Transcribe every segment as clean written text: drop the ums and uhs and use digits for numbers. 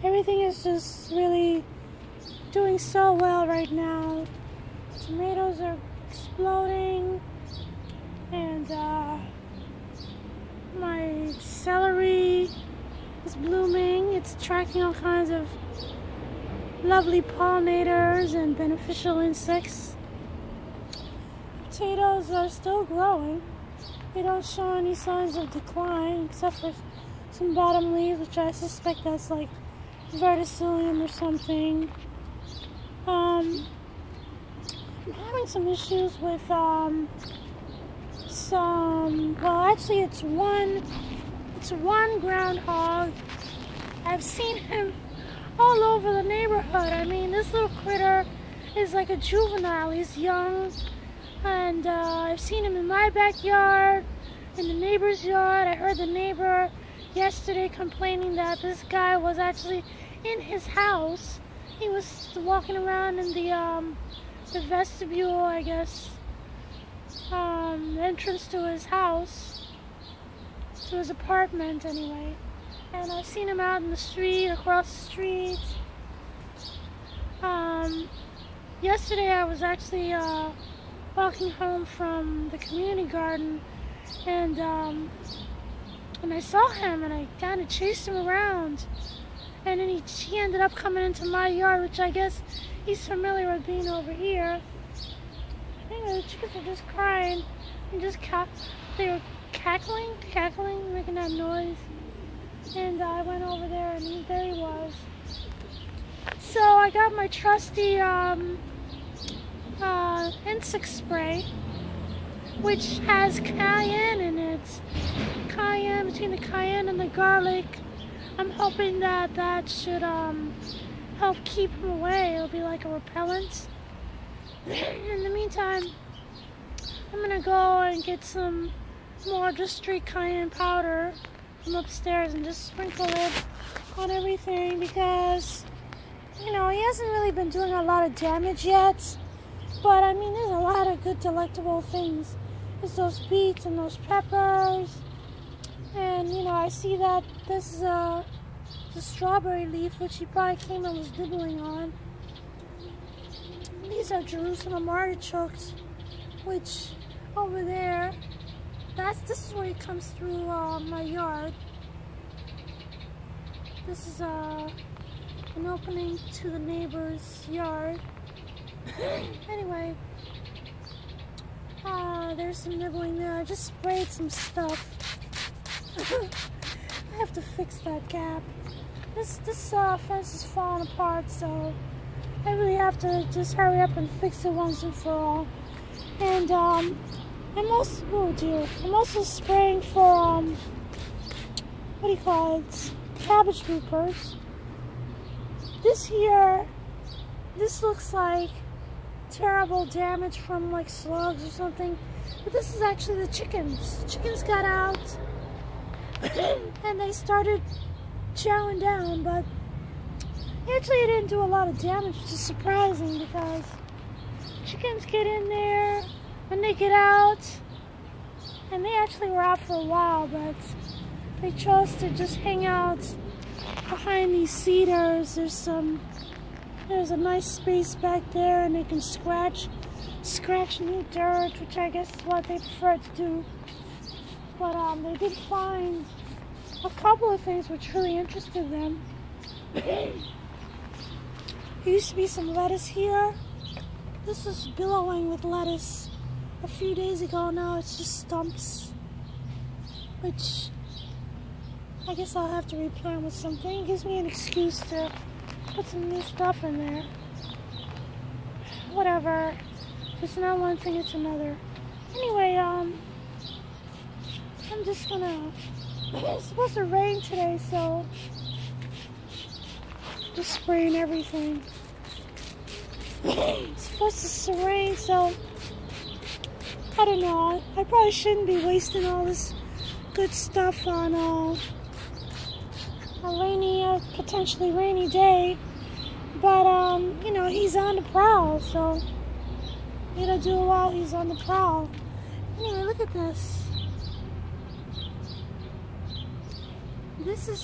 Everything is just really doing so well right now. Tomatoes are exploding, and my celery is blooming. It's attracting all kinds of lovely pollinators and beneficial insects. Potatoes are still growing. They don't show any signs of decline except for some bottom leaves, which I suspect that's like verticillium or something. I'm having some issues with well, actually it's one groundhog. I've seen him all over the neighborhood. I mean, this little critter is like a juvenile. He's young, and I've seen him in my backyard, in the neighbor's yard. I heard the neighbor yesterday complaining that this guy was actually in his house. He was walking around in the vestibule, I guess, entrance to his house, to his apartment anyway. And I've seen him out in the street, across the street. Yesterday I was actually walking home from the community garden, and I saw him, and I kind of chased him around. And then he ended up coming into my yard, which I guess he's familiar with being over here. Anyway, the chickens were just crying and just they were cackling, making that noise. And I went over there, and there he was. So I got my trusty insect spray, which has cayenne in it. Cayenne, between the cayenne and the garlic. I'm hoping that should help keep them away. It'll be like a repellent. In the meantime, I'm gonna go and get some more just straight cayenne powder from upstairs and just sprinkle it on everything, because, you know, he hasn't really been doing a lot of damage yet. But I mean, there's a lot of good delectable things. There's those beets and those peppers. And, you know, I see that this is the strawberry leaf, which he probably came and was nibbling on. These are Jerusalem artichokes, which over there, this is where he comes through my yard. This is an opening to the neighbor's yard. Anyway, there's some nibbling there. I just sprayed some stuff. I have to fix that gap. This fence is falling apart, so I really have to just hurry up and fix it once and for all. And I'm also spraying for what do you call it? Cabbage loopers. This looks like terrible damage from like slugs or something, but this is actually the chickens. The chickens got out and they started chowing down, but actually it didn't do a lot of damage, which is surprising because chickens get in there and they get out, and they actually were out for a while, but they chose to just hang out behind these cedars. There's a nice space back there, and they can scratch new dirt, which I guess is what they prefer to do. But they did find a couple of things which really interested them. There used to be some lettuce here. This was billowing with lettuce a few days ago. Now it's just stumps, which I guess I'll have to replant with something. It gives me an excuse to put some new stuff in there. Whatever. If it's not one thing, it's another. Anyway, I'm just gonna... It's supposed to rain today, so... Just spraying everything. It's supposed to rain, so... I don't know. I probably shouldn't be wasting all this good stuff on a rainy, potentially rainy day. But, you know, he's on the prowl, so you gotta do it while he's on the prowl. Anyway, look at this. This is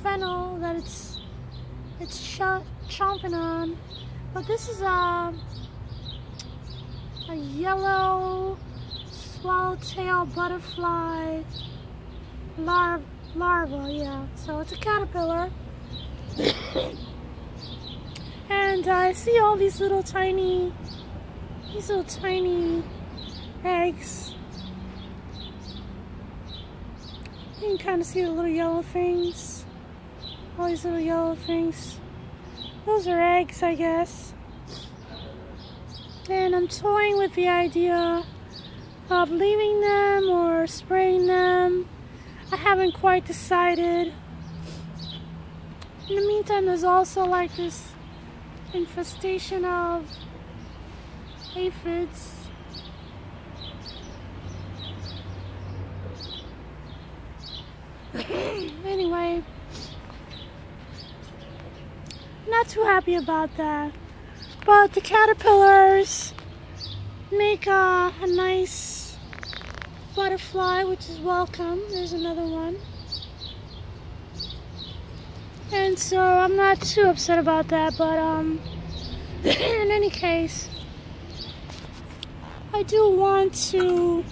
fennel that it's it's chomping on. But this is a yellow swallowtail butterfly larva, yeah. So it's a caterpillar. And I see all these little tiny eggs. You can kind of see the little yellow things. All these little yellow things. Those are eggs, I guess. And I'm toying with the idea of leaving them or spraying them. I haven't quite decided. In the meantime, there's also like this infestation of aphids. Anyway, not too happy about that. But the caterpillars make a nice butterfly, which is welcome. There's another one. And so I'm not too upset about that, but in any case, I do want to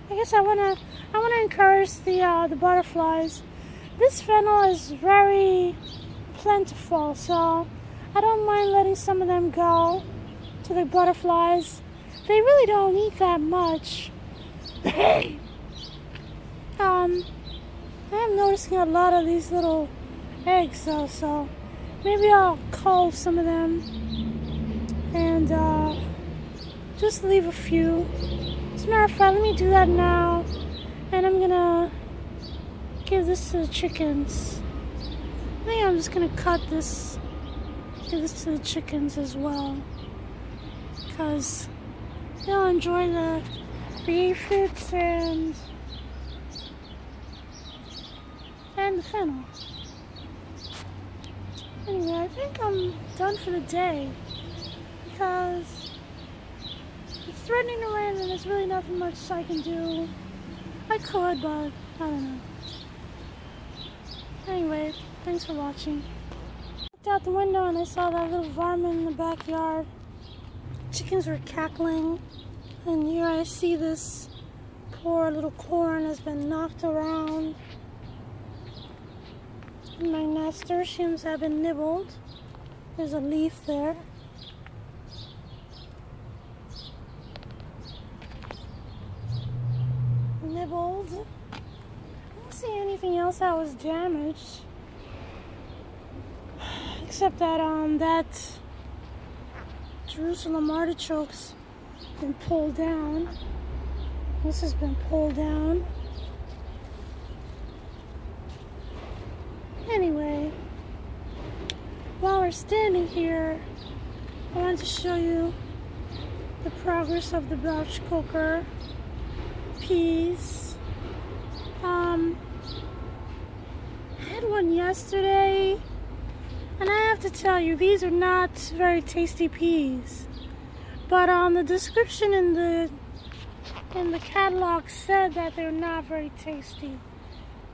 I want to encourage the butterflies. This fennel is very plentiful, so I don't mind letting some of them go to the butterflies. They really don't eat that much. I am noticing a lot of these little eggs though, so maybe I'll cull some of them and just leave a few. As a matter of fact, let me do that now, and I'm gonna give this to the chickens. I think I'm just gonna cut this, give this to the chickens as well, because they'll enjoy the aphids and the fennel. Anyway, I think I'm done for the day, because it's threatening to rain and there's really nothing much I can do. I could, but I don't know. Anyway, thanks for watching. I looked out the window and I saw that little varmint in the backyard. Chickens were cackling, and here I see this poor little corn has been knocked around. And my nasturtiums have been nibbled. There's a leaf there. Nibbled. I don't see anything else that was damaged, except that that Jerusalem artichoke's been pulled down. This has been pulled down. Anyway, while we're standing here, I wanted to show you the progress of the Bouchcoker peas. I had one yesterday, and I have to tell you, these are not very tasty peas. But the description in the catalog said that they're not very tasty.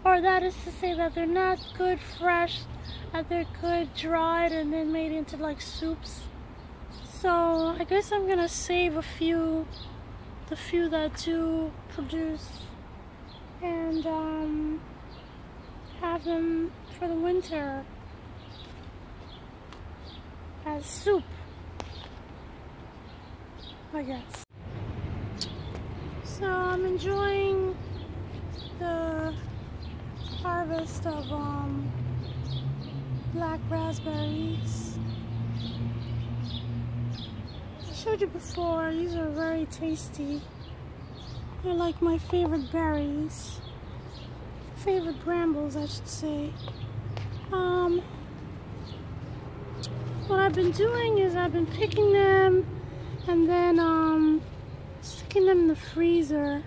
Or that is to say that they're not good fresh, that they're good dried and then made into like soups. So I guess I'm gonna save a few, the few that do produce, and have them for the winter as soup, I guess. So I'm enjoying the harvest of black raspberries. I showed you before, these are very tasty. They're like my favorite berries. Favorite brambles, I should say. What I've been doing is I've been picking them and then sticking them in the freezer.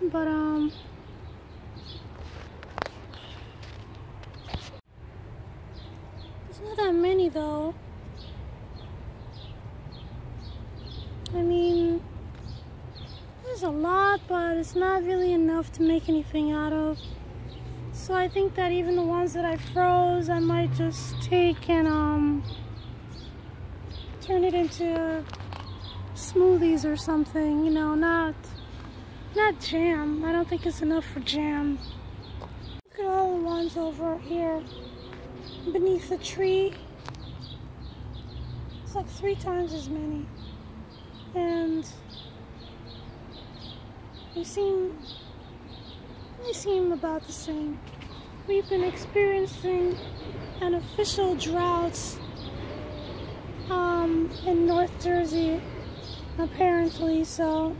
But there's not that many though. I mean, there's a lot lot, but it's not really enough to make anything out of. So I think that even the ones that I froze, I might just take and turn it into smoothies or something, you know, not jam. I don't think it's enough for jam. Look at all the ones over here beneath the tree. It's like 3 times as many. And they seem about the same. We've been experiencing an official drought in North Jersey, apparently, so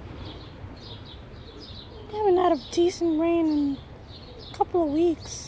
we haven't had a decent rain in a couple of weeks.